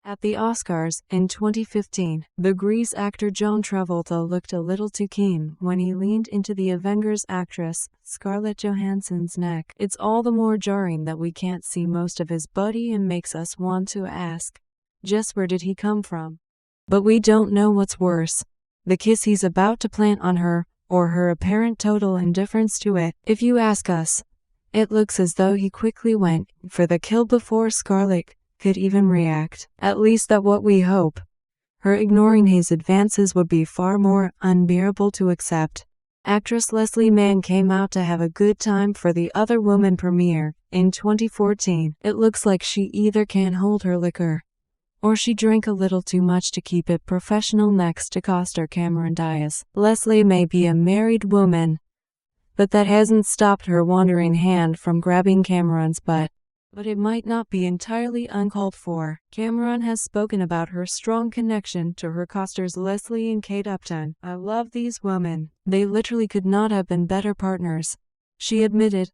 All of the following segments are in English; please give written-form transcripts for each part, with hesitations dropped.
At the Oscars in 2015, the Grease actor John Travolta looked a little too keen when he leaned into the Avengers actress Scarlett Johansson's neck. It's all the more jarring that we can't see most of his body and makes us want to ask, just where did he come from? But we don't know what's worse, the kiss he's about to plant on her, or her apparent total indifference to it. If you ask us, it looks as though he quickly went for the kill before Scarlett could even react. At least that's what we hope. Her ignoring his advances would be far more unbearable to accept. Actress Leslie Mann came out to have a good time for the Other Woman premiere in 2014. It looks like she either can't hold her liquor, or she drank a little too much to keep it professional next to co-star Cameron Diaz. Leslie may be a married woman, but that hasn't stopped her wandering hand from grabbing Cameron's butt. But it might not be entirely uncalled for. Cameron has spoken about her strong connection to her co-stars Leslie and Kate Upton. "I love these women. They literally could not have been better partners," she admitted,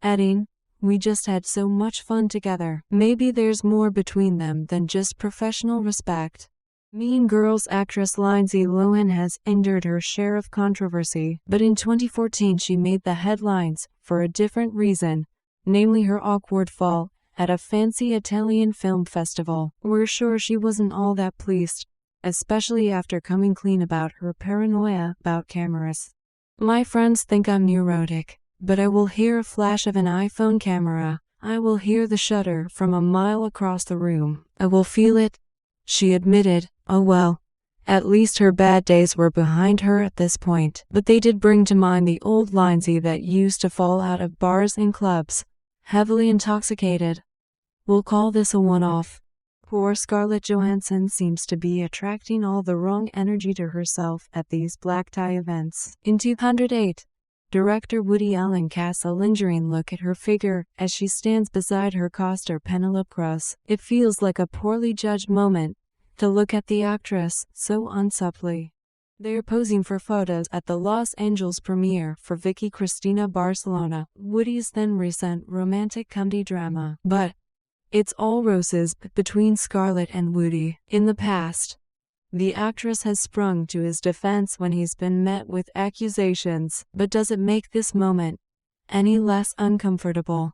adding, "We just had so much fun together." Maybe there's more between them than just professional respect. Mean Girls actress Lindsay Lohan has endured her share of controversy, but in 2014 she made the headlines for a different reason. Namely her awkward fall at a fancy Italian film festival. We're sure she wasn't all that pleased, especially after coming clean about her paranoia about cameras. "My friends think I'm neurotic, but I will hear a flash of an iPhone camera. I will hear the shutter from a mile across the room. I will feel it," she admitted. Oh well, at least her bad days were behind her at this point. But they did bring to mind the old Lindsay that used to fall out of bars and clubs, heavily intoxicated. We'll call this a one-off. Poor Scarlett Johansson seems to be attracting all the wrong energy to herself at these black tie events. In 2008, director Woody Allen casts a lingering look at her figure as she stands beside her co-star Penelope Cruz. It feels like a poorly judged moment to look at the actress so unsubtly. They're posing for photos at the Los Angeles premiere for Vicky Cristina Barcelona, Woody's then recent romantic comedy drama. But it's all roses between Scarlett and Woody. In the past, the actress has sprung to his defense when he's been met with accusations. But does it make this moment any less uncomfortable?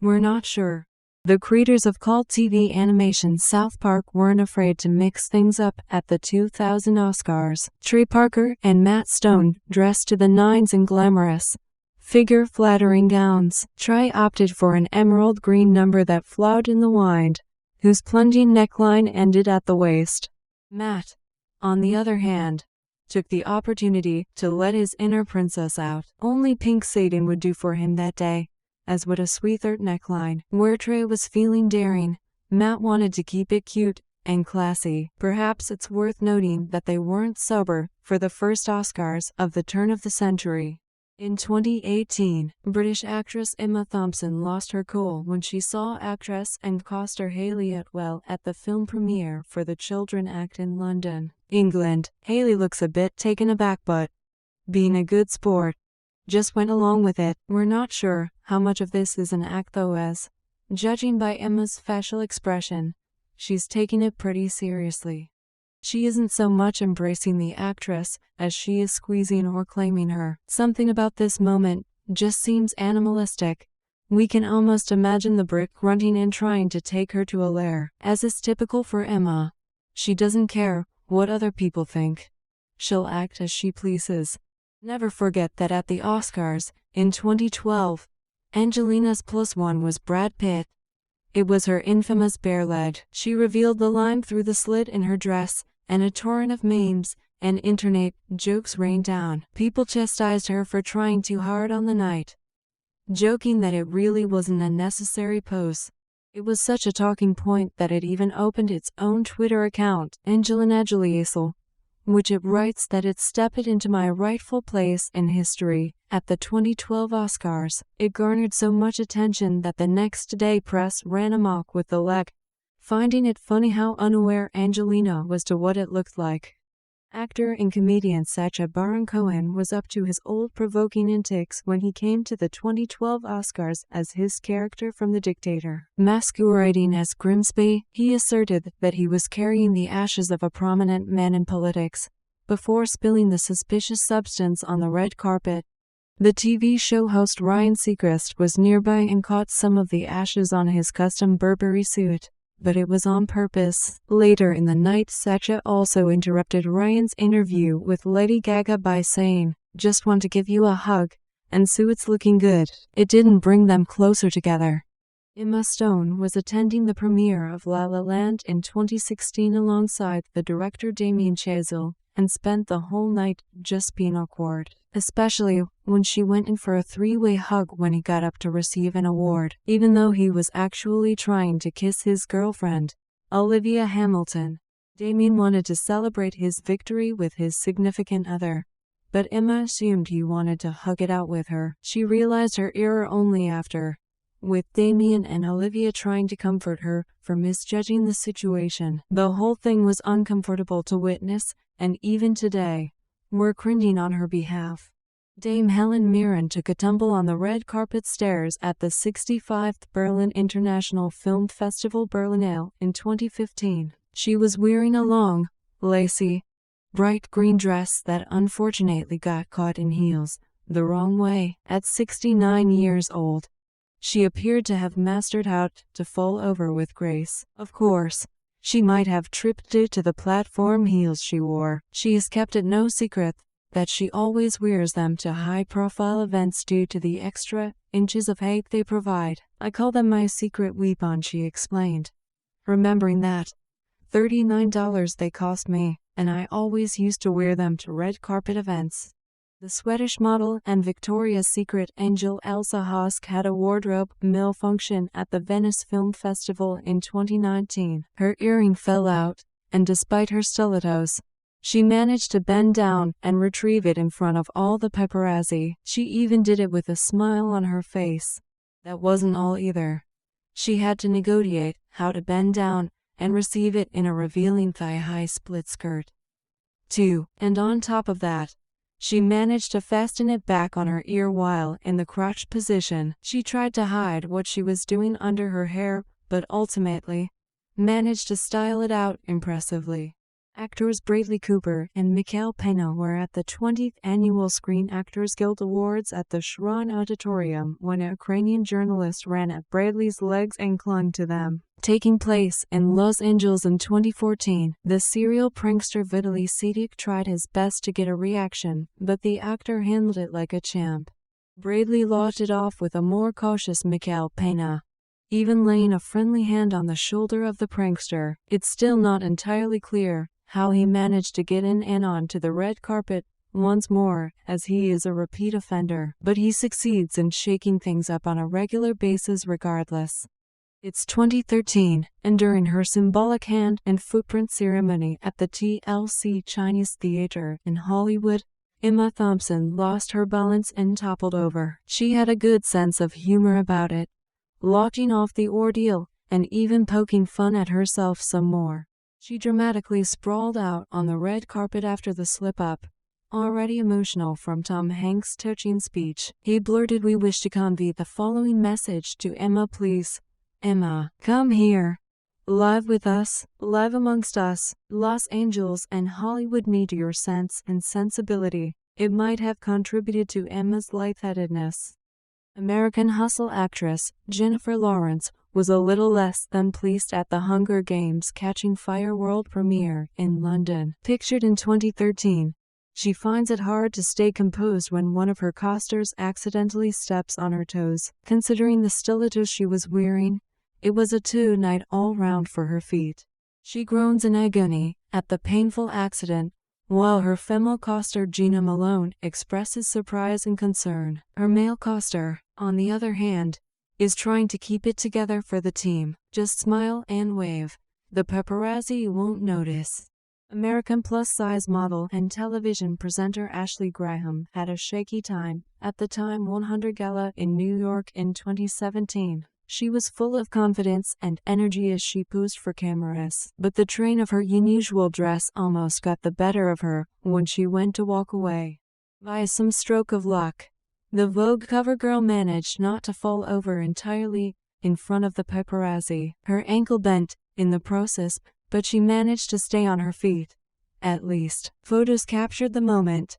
We're not sure. The creators of cult TV animation South Park weren't afraid to mix things up at the 2000 Oscars. Trey Parker and Matt Stone dressed to the nines in glamorous, figure-flattering gowns. Trey opted for an emerald green number that flowed in the wind, whose plunging neckline ended at the waist. Matt, on the other hand, took the opportunity to let his inner princess out. Only pink satin would do for him that day, as would a sweetheart neckline. Where Trey was feeling daring, Matt wanted to keep it cute and classy. Perhaps it's worth noting that they weren't sober for the first Oscars of the turn of the century. In 2018, British actress Emma Thompson lost her cool when she saw actress and co-star Hayley Atwell at the film premiere for The Children Act in London, England. Hayley looks a bit taken aback, but, being a good sport, just went along with it. We're not sure how much of this is an act though, as, judging by Emma's facial expression, she's taking it pretty seriously. She isn't so much embracing the actress as she is squeezing or claiming her. Something about this moment just seems animalistic. We can almost imagine the Brit grunting and trying to take her to a lair. As is typical for Emma, she doesn't care what other people think. She'll act as she pleases. Never forget that at the Oscars in 2012, Angelina's +1 was Brad Pitt. It was her infamous bare leg. She revealed the line through the slit in her dress, and a torrent of memes and internet jokes rained down. People chastised her for trying too hard on the night, joking that it really wasn't a necessary pose. It was such a talking point that it even opened its own Twitter account, Angelina Jolie, which it writes that it stepped into my rightful place in history. At the 2012 Oscars, it garnered so much attention that the next day press ran amok with the leg, finding it funny how unaware Angelina was to what it looked like. Actor and comedian Sacha Baron Cohen was up to his old provoking antics when he came to the 2012 Oscars as his character from The Dictator. Masquerading as Grimsby, he asserted that he was carrying the ashes of a prominent man in politics, before spilling the suspicious substance on the red carpet. The TV show host Ryan Seacrest was nearby and caught some of the ashes on his custom Burberry suit, but it was on purpose. Later in the night, Sacha also interrupted Ryan's interview with Lady Gaga by saying, "Just want to give you a hug, and suit's looking good." It didn't bring them closer together. Emma Stone was attending the premiere of La La Land in 2016 alongside the director Damien Chazelle, and spent the whole night just being awkward, especially when she went in for a three-way hug when he got up to receive an award, even though he was actually trying to kiss his girlfriend, Olivia Hamilton. Damien wanted to celebrate his victory with his significant other, but Emma assumed he wanted to hug it out with her. She realized her error only after, with Damien and Olivia trying to comfort her for misjudging the situation. The whole thing was uncomfortable to witness, and even today, we're cringing on her behalf. Dame Helen Mirren took a tumble on the red carpet stairs at the 65th Berlin International Film Festival Berlinale in 2015. She was wearing a long, lacy, bright green dress that unfortunately got caught in heels the wrong way. At 69 years old, she appeared to have mastered how to fall over with grace. Of course, she might have tripped due to the platform heels she wore. She has kept it no secret that she always wears them to high-profile events due to the extra inches of height they provide. "I call them my secret weapon," she explained, remembering that $39 they cost me, and I always used to wear them to red carpet events. The Swedish model and Victoria's Secret angel Elsa Hosk had a wardrobe malfunction at the Venice Film Festival in 2019. Her earring fell out, and despite her stilettos, she managed to bend down and retrieve it in front of all the paparazzi. She even did it with a smile on her face. That wasn't all either. She had to negotiate how to bend down and receive it in a revealing thigh-high split skirt, too. And on top of that, she managed to fasten it back on her ear while in the crouched position. She tried to hide what she was doing under her hair, but ultimately managed to style it out impressively. Actors Bradley Cooper and Michael Pena were at the 20th Annual Screen Actors Guild Awards at the Shrine Auditorium when a Ukrainian journalist ran at Bradley's legs and clung to them. Taking place in Los Angeles in 2014, the serial prankster Vitaly Sidik tried his best to get a reaction, but the actor handled it like a champ. Bradley laughed it off with a more cautious Michael Pena, even laying a friendly hand on the shoulder of the prankster. It's still not entirely clear how he managed to get in and onto the red carpet once more, as he is a repeat offender, but he succeeds in shaking things up on a regular basis regardless. It's 2013, and during her symbolic hand and footprint ceremony at the TLC Chinese Theater in Hollywood, Emma Thompson lost her balance and toppled over. She had a good sense of humor about it, laughing off the ordeal and even poking fun at herself some more. She dramatically sprawled out on the red carpet after the slip-up, already emotional from Tom Hanks' touching speech. He blurted, "We wish to convey the following message to Emma, please. Emma, come here. Live with us, live amongst us. Los Angeles and Hollywood need your sense and sensibility." It might have contributed to Emma's lightheadedness. American Hustle actress Jennifer Lawrence was a little less than pleased at the Hunger Games Catching Fire world premiere in London. Pictured in 2013, she finds it hard to stay composed when one of her costers accidentally steps on her toes. Considering the stilettos she was wearing, it was a two-night all-round for her feet. She groans in agony at the painful accident, while her female coster Gina Malone expresses surprise and concern. Her male coster, on the other hand, is trying to keep it together for the team. "Just smile and wave. The paparazzi won't notice." American plus-size model and television presenter Ashley Graham had a shaky time at the Time 100 Gala in New York in 2017. She was full of confidence and energy as she posed for cameras, but the train of her unusual dress almost got the better of her when she went to walk away. By some stroke of luck, the Vogue cover girl managed not to fall over entirely in front of the paparazzi. Her ankle bent in the process, but she managed to stay on her feet. At least, photos captured the moment.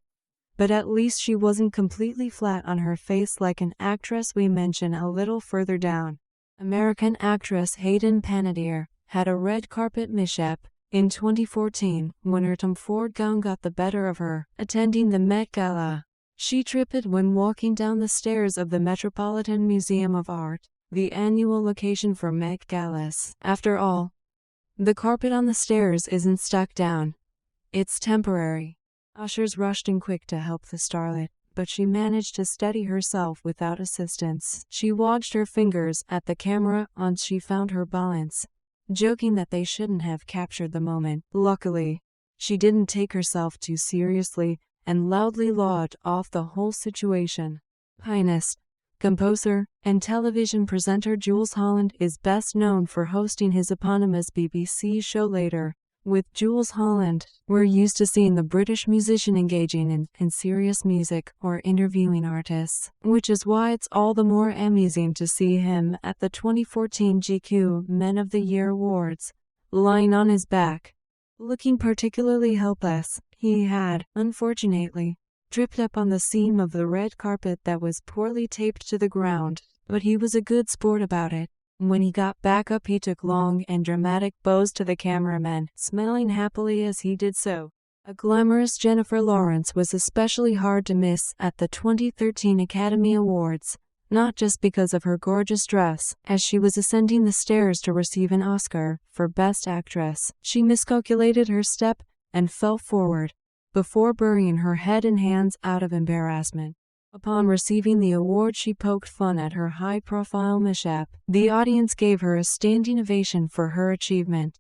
But at least she wasn't completely flat on her face like an actress we mention a little further down. American actress Hayden Panettiere had a red carpet mishap in 2014 when her Tom Ford gown got the better of her attending the Met Gala. She tripped when walking down the stairs of the Metropolitan Museum of Art, the annual occasion for Met Galas. After all, the carpet on the stairs isn't stuck down. It's temporary. Ushers rushed in quick to help the starlet, but she managed to steady herself without assistance. She watched her fingers at the camera until she found her balance, joking that they shouldn't have captured the moment. Luckily, she didn't take herself too seriously and loudly laughed off the whole situation. Pianist, composer, and television presenter Jools Holland is best known for hosting his eponymous BBC show Later. With Jools Holland, we're used to seeing the British musician engaging in serious music or interviewing artists, which is why it's all the more amusing to see him at the 2014 GQ Men of the Year Awards, lying on his back, looking particularly helpless. He had, unfortunately, tripped up on the seam of the red carpet that was poorly taped to the ground, but he was a good sport about it. When he got back up, he took long and dramatic bows to the cameraman, smiling happily as he did so. A glamorous Jennifer Lawrence was especially hard to miss at the 2013 Academy Awards, not just because of her gorgeous dress. As she was ascending the stairs to receive an Oscar for Best Actress, she miscalculated her step and fell forward, before burying her head in hands out of embarrassment. Upon receiving the award, she poked fun at her high-profile mishap. The audience gave her a standing ovation for her achievement,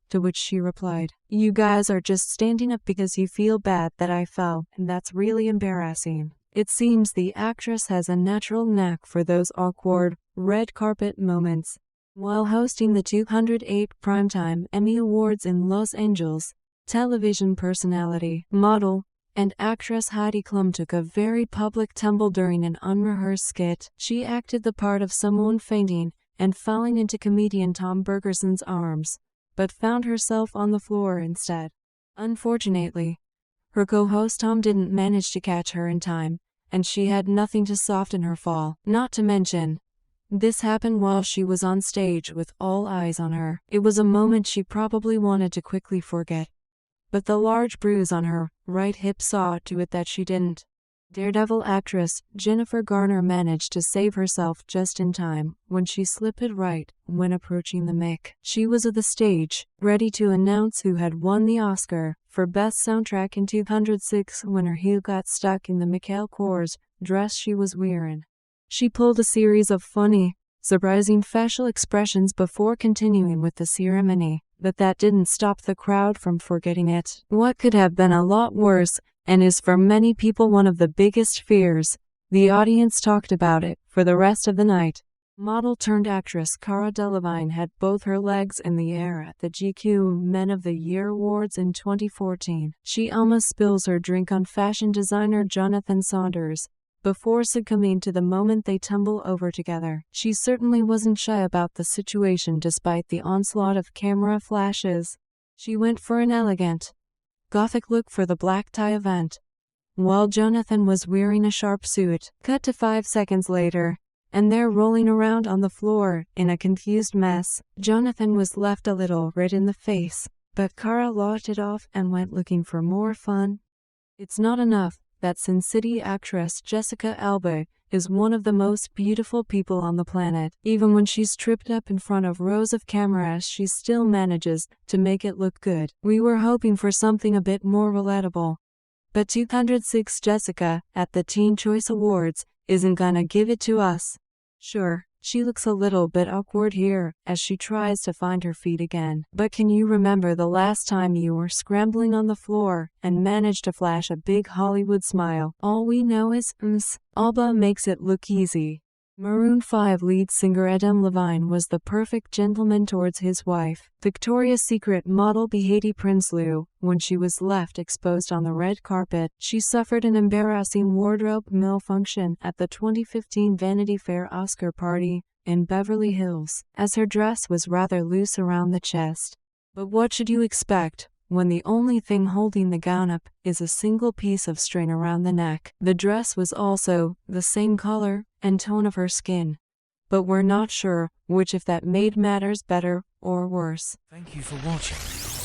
to which she replied, "You guys are just standing up because you feel bad that I fell, and that's really embarrassing." It seems the actress has a natural knack for those awkward, red carpet moments. While hosting the 208th Primetime Emmy Awards in Los Angeles, television personality, model, and actress Heidi Klum took a very public tumble during an unrehearsed skit. She acted the part of someone fainting and falling into comedian Tom Bergerson's arms, but found herself on the floor instead. Unfortunately, her co-host Tom didn't manage to catch her in time, and she had nothing to soften her fall. Not to mention, this happened while she was on stage with all eyes on her. It was a moment she probably wanted to quickly forget, but the large bruise on her right hip saw to it that she didn't. Daredevil actress Jennifer Garner managed to save herself just in time when she slipped right when approaching the mic. She was at the stage, ready to announce who had won the Oscar for Best Soundtrack in 2006 when her heel got stuck in the Michael Kors dress she was wearing. She pulled a series of funny, surprising facial expressions before continuing with the ceremony, but that didn't stop the crowd from forgetting it. What could have been a lot worse, and is for many people one of the biggest fears, the audience talked about it for the rest of the night. Model-turned-actress Cara Delevingne had both her legs in the air at the GQ Men of the Year Awards in 2014. She almost spills her drink on fashion designer Jonathan Saunders before succumbing to the moment they tumble over together. She certainly wasn't shy about the situation despite the onslaught of camera flashes. She went for an elegant, gothic look for the black tie event, while Jonathan was wearing a sharp suit. Cut to 5 seconds later, and they're rolling around on the floor in a confused mess. Jonathan was left a little red in the face, but Cara laughed it off and went looking for more fun. It's not enough that Sin City actress Jessica Alba is one of the most beautiful people on the planet. Even when she's tripped up in front of rows of cameras, she still manages to make it look good. We were hoping for something a bit more relatable, but 206 Jessica at the Teen Choice Awards isn't gonna give it to us. Sure, she looks a little bit awkward here as she tries to find her feet again. But can you remember the last time you were scrambling on the floor and managed to flash a big Hollywood smile? All we know is, Alba makes it look easy. Maroon 5 lead singer Levine was the perfect gentleman towards his wife, Victoria's Secret model Hayden Panettiere. When she was left exposed on the red carpet, she suffered an embarrassing wardrobe malfunction at the 2015 Vanity Fair Oscar party in Beverly Hills, as her dress was rather loose around the chest. But what should you expect when the only thing holding the gown up is a single piece of string around the neck? The dress was also the same color and tone of her skin, but we're not sure which, if that made matters better or worse. Thank you for watching.